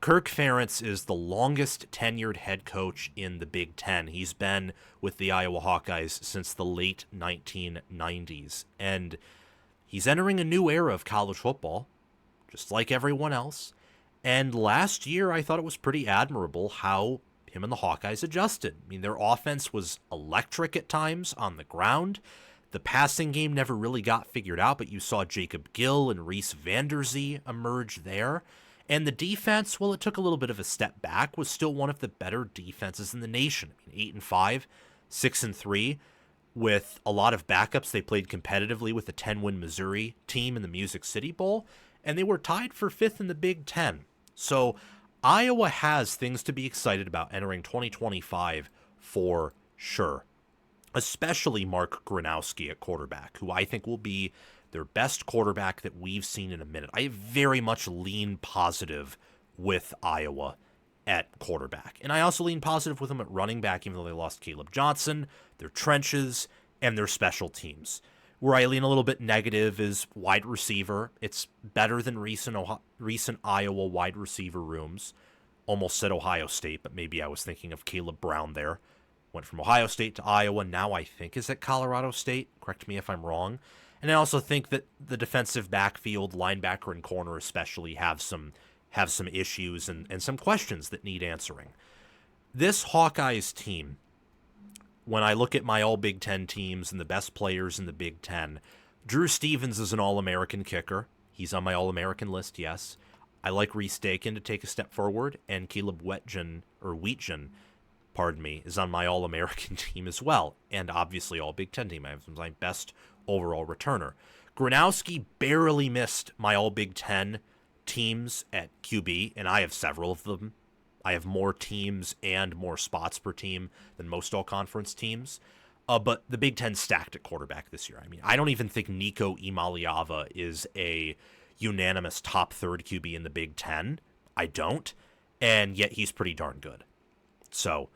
Kirk Ferentz is the longest tenured head coach in the Big Ten. He's been with the Iowa Hawkeyes since the late 1990s, and he's entering a new era of college football, just like everyone else. And last year, I thought it was pretty admirable how him and the Hawkeyes adjusted. I mean, their offense was electric at times on the ground. The passing game never really got figured out, but you saw Jacob Gill and Reese Vanderzee emerge there. And the defense, well, it took a little bit of a step back, was still one of the better defenses in the nation. I mean, 8-5, 6-3, with a lot of backups. They played competitively with the 10-win Missouri team in the Music City Bowl, and they were tied for 5th in the Big Ten. So Iowa has things to be excited about entering 2025 for sure, especially Mark Gronowski at quarterback, who I think will be their best quarterback that we've seen in a minute. I very much lean positive with Iowa at quarterback. And I also lean positive with them at running back, even though they lost Caleb Johnson, their trenches, and their special teams. Where I lean a little bit negative is wide receiver. It's better than recent Iowa wide receiver rooms. Almost said Ohio State, but maybe I was thinking of Caleb Brown there. Went from Ohio State to Iowa, now I think is at Colorado State. Correct me if I'm wrong. And I also think that the defensive backfield, linebacker and corner especially, have some issues and some questions that need answering. This Hawkeyes team, when I look at my all Big Ten teams and the best players in the Big Ten, Drew Stevens is an All-American kicker. He's on my All-American list, yes. I like Reese Dakin to take a step forward, and Caleb Wheatgen, is on my All-American team as well, and obviously all Big Ten team. I have my best overall returner. Gronowski barely missed my all Big Ten teams at QB, and I have several of them. I have more teams and more spots per team than most all-conference teams. But the Big Ten stacked at quarterback this year. I mean, I don't even think Nico Imaliava is a unanimous top third QB in the Big Ten. I don't. And yet he's pretty darn good. So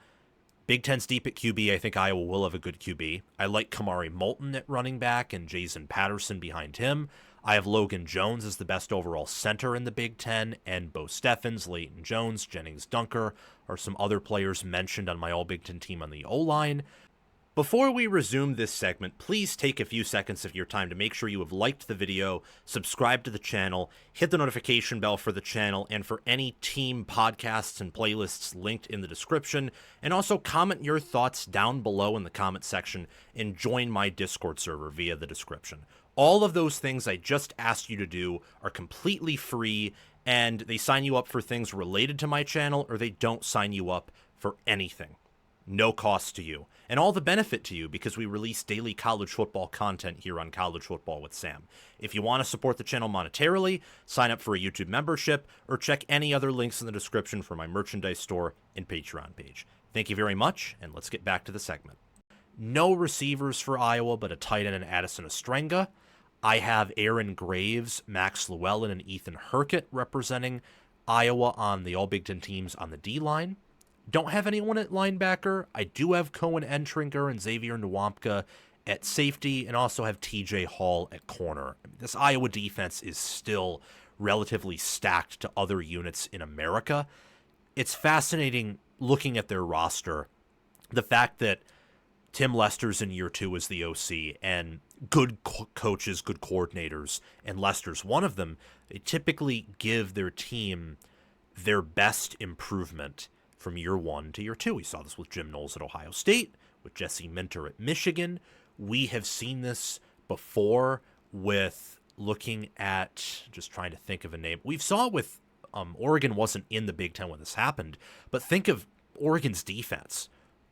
Big Ten's deep at QB. I think Iowa will have a good QB. I like Kamari Moulton at running back and Jason Patterson behind him. I have Logan Jones as the best overall center in the Big Ten, and Bo Steffens, Leighton Jones, Gennings Dunker are some other players mentioned on my All-Big Ten team on the O-line. Before we resume this segment, please take a few seconds of your time to make sure you have liked the video, subscribe to the channel, hit the notification bell for the channel and for any team podcasts and playlists linked in the description, and also comment your thoughts down below in the comment section and join my Discord server via the description. All of those things I just asked you to do are completely free, and they sign you up for things related to my channel, or they don't sign you up for anything. No cost to you, and all the benefit to you because we release daily college football content here on College Football with Sam. If you want to support the channel monetarily, sign up for a YouTube membership, or check any other links in the description for my merchandise store and Patreon page. Thank you very much, and let's get back to the segment. No receivers for Iowa, but a tight end in Addison Ostrenga. I have Aaron Graves, Max Llewellyn, and Ethan Hurkett representing Iowa on the All-Big Ten teams on the D-line. Don't have anyone at linebacker. I do have Cohen Entrinker and Xavier Nwampka at safety, and also have TJ Hall at corner. This Iowa defense is still relatively stacked to other units in America. It's fascinating looking at their roster. The fact that Tim Lester's in year 2 as the OC, and good coaches, good coordinators, and Lester's one of them, they typically give their team their best improvement from year 1 to year 2. We saw this with Jim Knowles at Ohio State, with Jesse Minter at Michigan. We have seen this before with looking at, just trying to think of a name. We've saw it with Oregon wasn't in the Big Ten when this happened, but think of Oregon's defense.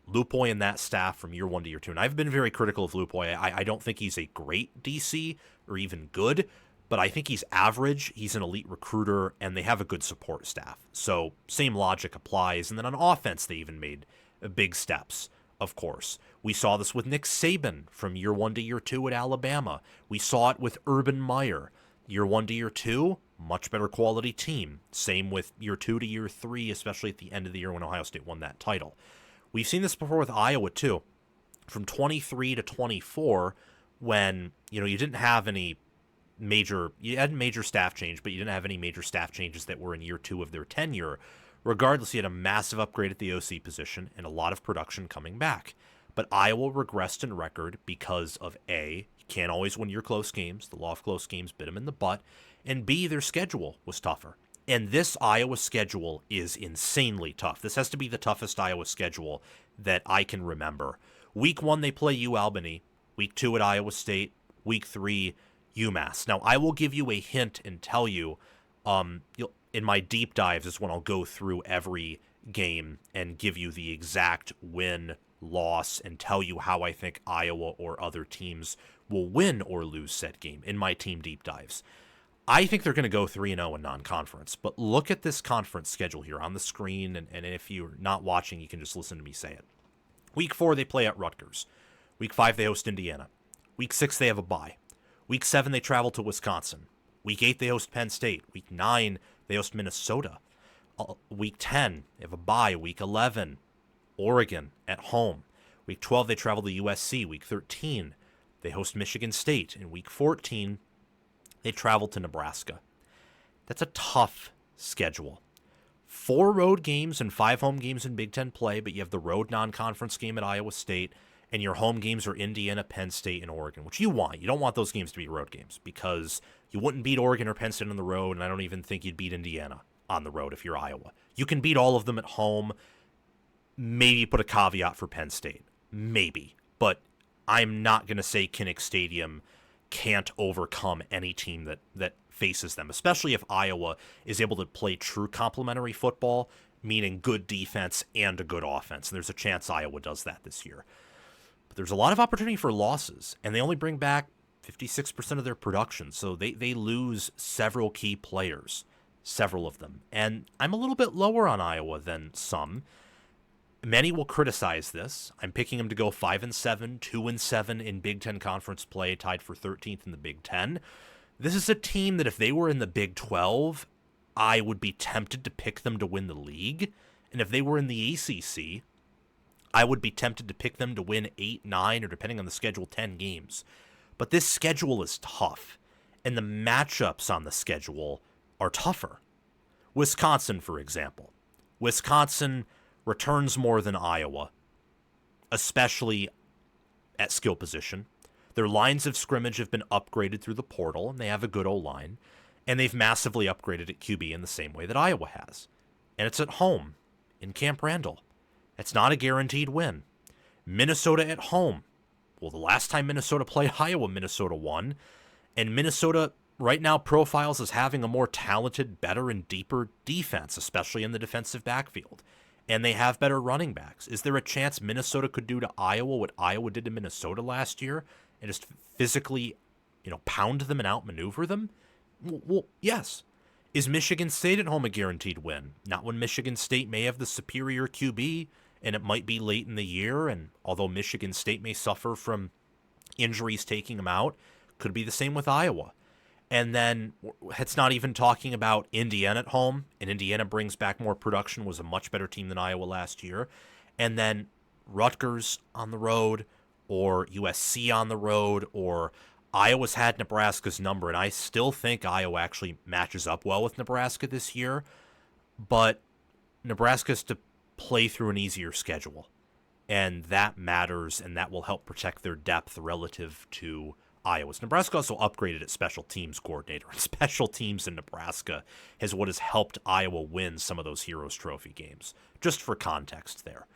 Lupoy and that staff from year 1 to year 2. And I've been very critical of Lupoy. I don't think he's a great DC or even good, but I think he's average. He's an elite recruiter, and they have a good support staff. So same logic applies. And then on offense, they even made big steps, of course. We saw this with Nick Saban from year 1 to year 2 at Alabama. We saw it with Urban Meyer. Year 1 to year 2, much better quality team. Same with year 2 to year 3, especially at the end of the year when Ohio State won that title. We've seen this before with Iowa, too. From 23 to 24, when, you didn't have any you had major staff change, but you didn't have any major staff changes that were in year 2 of their tenure. Regardless, you had a massive upgrade at the OC position and a lot of production coming back. But Iowa regressed in record because of A, you can't always win your close games. The law of close games bit them in the butt. And B, their schedule was tougher. And this Iowa schedule is insanely tough. This has to be the toughest Iowa schedule that I can remember. Week 1, they play UAlbany. Week 2 at Iowa State. Week 3, UMass. Now, I will give you a hint and tell you, in my deep dives is when I'll go through every game and give you the exact win, loss, and tell you how I think Iowa or other teams will win or lose said game in my team deep dives. I think they're going to go 3-0 in non-conference, but look at this conference schedule here on the screen, and if you're not watching, you can just listen to me say it. Week 4, they play at Rutgers. Week 5, they host Indiana. Week 6, they have a bye. Week 7, they travel to Wisconsin. Week 8, they host Penn State. Week 9, they host Minnesota. Week 10, they have a bye. Week 11, Oregon at home. Week 12, they travel to USC. Week 13, they host Michigan State. In Week 14, they travel to Nebraska. That's a tough schedule. 4 road games and 5 home games in Big Ten play, but you have the road non-conference game at Iowa State, and your home games are Indiana, Penn State, and Oregon, which you want. You don't want those games to be road games because you wouldn't beat Oregon or Penn State on the road, and I don't even think you'd beat Indiana on the road if you're Iowa. You can beat all of them at home. Maybe put a caveat for Penn State. Maybe. But I'm not going to say Kinnick Stadium can't overcome any team that faces them, especially if Iowa is able to play true complementary football, meaning good defense and a good offense. And there's a chance Iowa does that this year. But there's a lot of opportunity for losses, and they only bring back 56% of their production, so they lose several key players, several of them. And I'm a little bit lower on Iowa than some. Many will criticize this. I'm picking them to go 5-7, 2-7 in Big Ten conference play, tied for 13th in the Big Ten. This is a team that if they were in the Big 12, I would be tempted to pick them to win the league. And if they were in the ACC, I would be tempted to pick them to win 8, 9, or depending on the schedule, 10 games. But this schedule is tough, and the matchups on the schedule are tougher. Wisconsin, for example. Wisconsin returns more than Iowa, especially at skill position. Their lines of scrimmage have been upgraded through the portal, and they have a good O-line, and they've massively upgraded at QB in the same way that Iowa has. And it's at home, in Camp Randall. It's not a guaranteed win. Minnesota at home. Well, the last time Minnesota played Iowa, Minnesota won, and Minnesota right now profiles as having a more talented, better, and deeper defense, especially in the defensive backfield. And they have better running backs. Is there a chance Minnesota could do to Iowa what Iowa did to Minnesota last year and just physically, pound them and outmaneuver them? Well, yes. Is Michigan State at home a guaranteed win? Not when Michigan State may have the superior QB, and it might be late in the year, and although Michigan State may suffer from injuries taking them out, could be the same with Iowa. And then it's not even talking about Indiana at home, and Indiana brings back more production, was a much better team than Iowa last year. And then Rutgers on the road, or USC on the road, or Iowa's had Nebraska's number, and I still think Iowa actually matches up well with Nebraska this year, but Nebraska's to play through an easier schedule, and that matters, and that will help protect their depth relative to Iowa's. Nebraska also upgraded its special teams coordinator, and special teams in Nebraska is what has helped Iowa win some of those Heroes Trophy games, just for context there.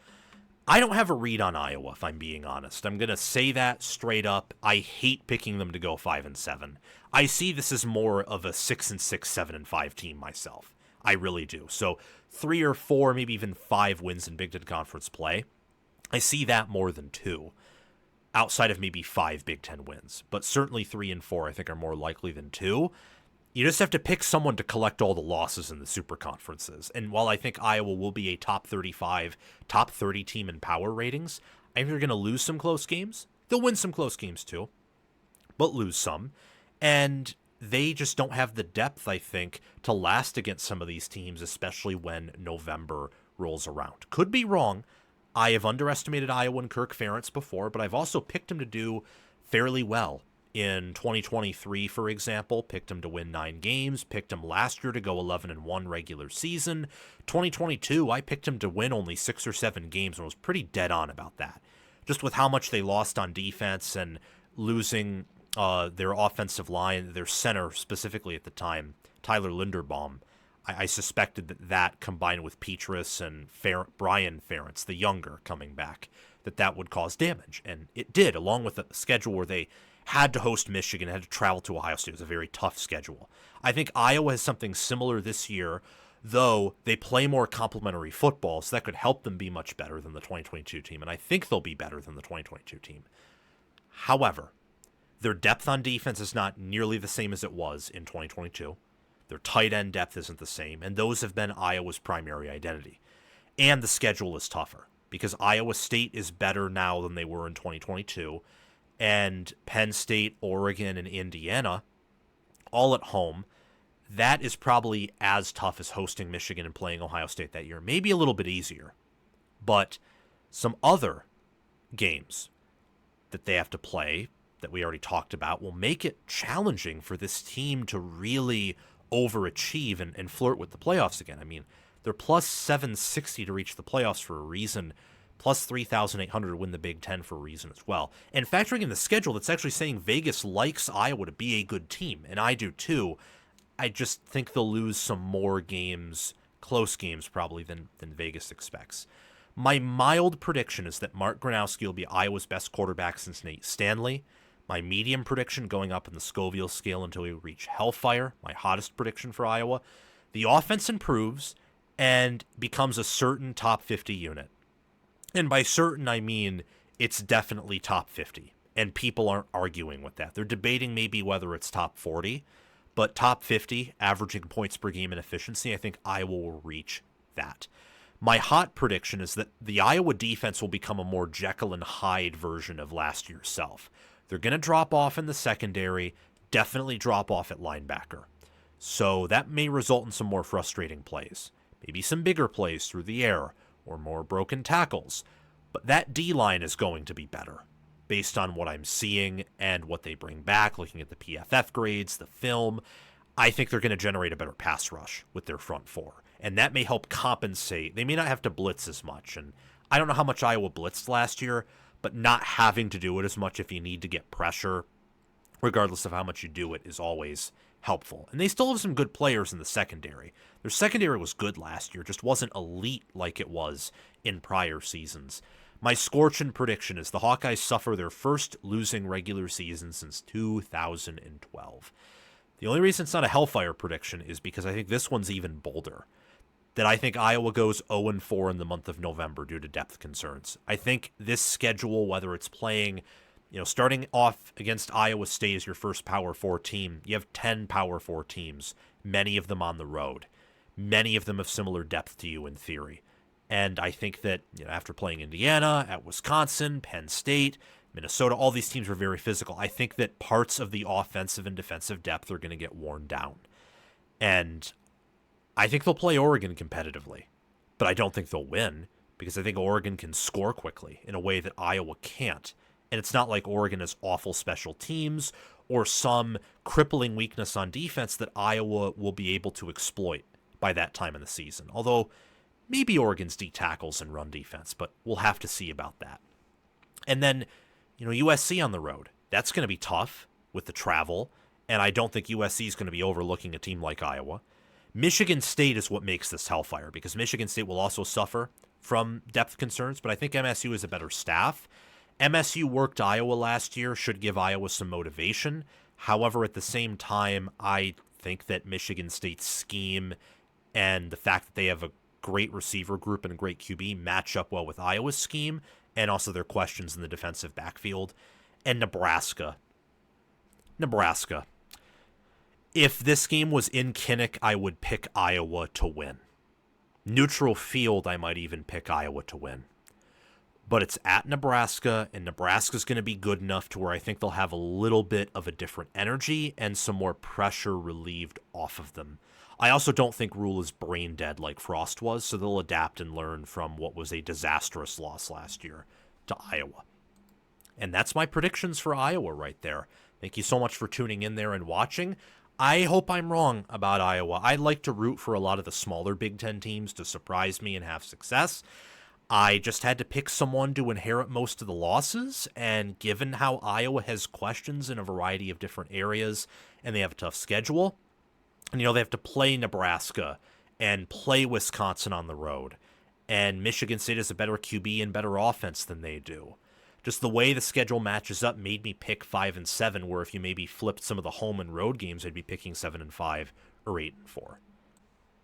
I don't have a read on Iowa, if I'm being honest. I'm going to say that straight up. I hate picking them to go 5-7. I see this as more of a 6-6, 7-5 team myself. I really do. So 3 or 4, maybe even 5 wins in Big Ten Conference play. I see that more than 2, outside of maybe 5 Big Ten wins. But certainly 3 and 4 I think are more likely than 2. You just have to pick someone to collect all the losses in the super conferences. And while I think Iowa will be a top 35, top 30 team in power ratings, I think they're going to lose some close games. They'll win some close games too, but lose some. And they just don't have the depth, I think, to last against some of these teams, especially when November rolls around. Could be wrong. I have underestimated Iowa and Kirk Ferentz before, but I've also picked him to do fairly well in 2023, for example, picked them to win 9 games, picked them last year to go 11-1 regular season. 2022, I picked them to win only 6 or 7 games and was pretty dead on about that. Just with how much they lost on defense and losing their offensive line, their center specifically at the time, Tyler Linderbaum, I suspected that combined with Petrus and Brycen Ferentz, the younger, coming back, that would cause damage. And it did, along with a schedule where they had to host Michigan, had to travel to Ohio State. It was a very tough schedule. I think Iowa has something similar this year, though they play more complementary football, so that could help them be much better than the 2022 team, and I think they'll be better than the 2022 team. However, their depth on defense is not nearly the same as it was in 2022. Their tight end depth isn't the same, and those have been Iowa's primary identity. And the schedule is tougher, because Iowa State is better now than they were in 2022, and Penn State, Oregon, and Indiana, all at home. That is probably as tough as hosting Michigan and playing Ohio State that year. Maybe a little bit easier. But some other games that they have to play, that we already talked about, will make it challenging for this team to really overachieve and flirt with the playoffs again. I mean, they're plus 760 to reach the playoffs for a reason, plus 3,800 to win the Big Ten for a reason as well. And factoring in the schedule, that's actually saying Vegas likes Iowa to be a good team, and I do too. I just think they'll lose some more games, close games probably, than Vegas expects. My mild prediction is that Mark Gronowski will be Iowa's best quarterback since Nate Stanley. My medium prediction, going up in the Scoville scale until we reach Hellfire, my hottest prediction for Iowa, the offense improves and becomes a certain top 50 unit. And by certain, I mean it's definitely top 50. And people aren't arguing with that. They're debating maybe whether it's top 40. But top 50, averaging points per game and efficiency, I think Iowa will reach that. My hot prediction is that the Iowa defense will become a more Jekyll and Hyde version of last year's self. They're going to drop off in the secondary, definitely drop off at linebacker. So that may result in some more frustrating plays. Maybe some bigger plays through the air, or more broken tackles. But that D-line is going to be better, based on what I'm seeing and what they bring back, looking at the PFF grades, the film. I think they're going to generate a better pass rush with their front four. And that may help compensate. They may not have to blitz as much. And I don't know how much Iowa blitzed last year, but not having to do it as much if you need to get pressure, regardless of how much you do it, is always helpful. And they still have some good players in the secondary. Their secondary was good last year, just wasn't elite like it was in prior seasons. My scorching prediction is the Hawkeyes suffer their first losing regular season since 2012. The only reason it's not a Hellfire prediction is because I think this one's even bolder. That I think Iowa goes 0-4 in the month of November due to depth concerns. I think this schedule, whether it's playing, starting off against Iowa State as your first Power 4 team, you have 10 Power 4 teams, many of them on the road. Many of them have similar depth to you in theory. And I think that after playing Indiana, at Wisconsin, Penn State, Minnesota, all these teams were very physical. I think that parts of the offensive and defensive depth are going to get worn down. And I think they'll play Oregon competitively, but I don't think they'll win because I think Oregon can score quickly in a way that Iowa can't. And it's not like Oregon has awful special teams or some crippling weakness on defense that Iowa will be able to exploit by that time in the season. Although maybe Oregon's D tackles and run defense, but we'll have to see about that. And then, USC on the road. That's going to be tough with the travel, and I don't think USC is going to be overlooking a team like Iowa. Michigan State is what makes this Hellfire, because Michigan State will also suffer from depth concerns, but I think MSU is a better staff. MSU worked Iowa last year, should give Iowa some motivation. However, at the same time, I think that Michigan State's scheme and the fact that they have a great receiver group and a great QB match up well with Iowa's scheme, and also their questions in the defensive backfield. And Nebraska. If this game was in Kinnick, I would pick Iowa to win. Neutral field, I might even pick Iowa to win. But it's at Nebraska, and Nebraska's going to be good enough to where I think they'll have a little bit of a different energy and some more pressure relieved off of them. I also don't think Rule is brain dead like Frost was, so they'll adapt and learn from what was a disastrous loss last year to Iowa. And that's my predictions for Iowa right there. Thank you so much for tuning in there and watching. I hope I'm wrong about Iowa. I like to root for a lot of the smaller Big Ten teams to surprise me and have success. I just had to pick someone to inherit most of the losses, and given how Iowa has questions in a variety of different areas, and they have a tough schedule, and they have to play Nebraska and play Wisconsin on the road, and Michigan State has a better QB and better offense than they do. Just the way the schedule matches up made me pick 5 and 7, where if you maybe flipped some of the home and road games, I'd be picking 7 and 5 or 8 and 4.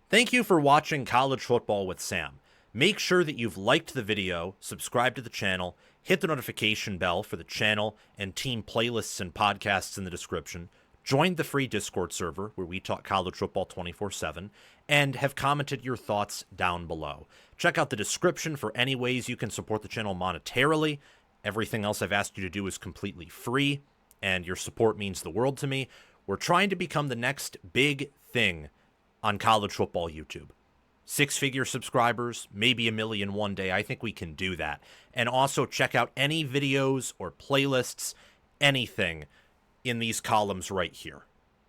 Thank you for watching College Football with Sam. Make sure that you've liked the video, subscribed to the channel, hit the notification bell for the channel and team playlists and podcasts in the description, joined the free Discord server where we talk college football 24/7, and have commented your thoughts down below. Check out the description for any ways you can support the channel monetarily. Everything else I've asked you to do is completely free, and your support means the world to me. We're trying to become the next big thing on college football YouTube. 6-figure subscribers, maybe 1 million one day. I think we can do that. And also check out any videos or playlists, anything in these columns right here,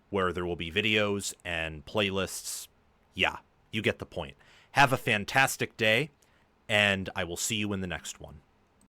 where there will be videos and playlists. Yeah, you get the point. Have a fantastic day, and I will see you in the next one.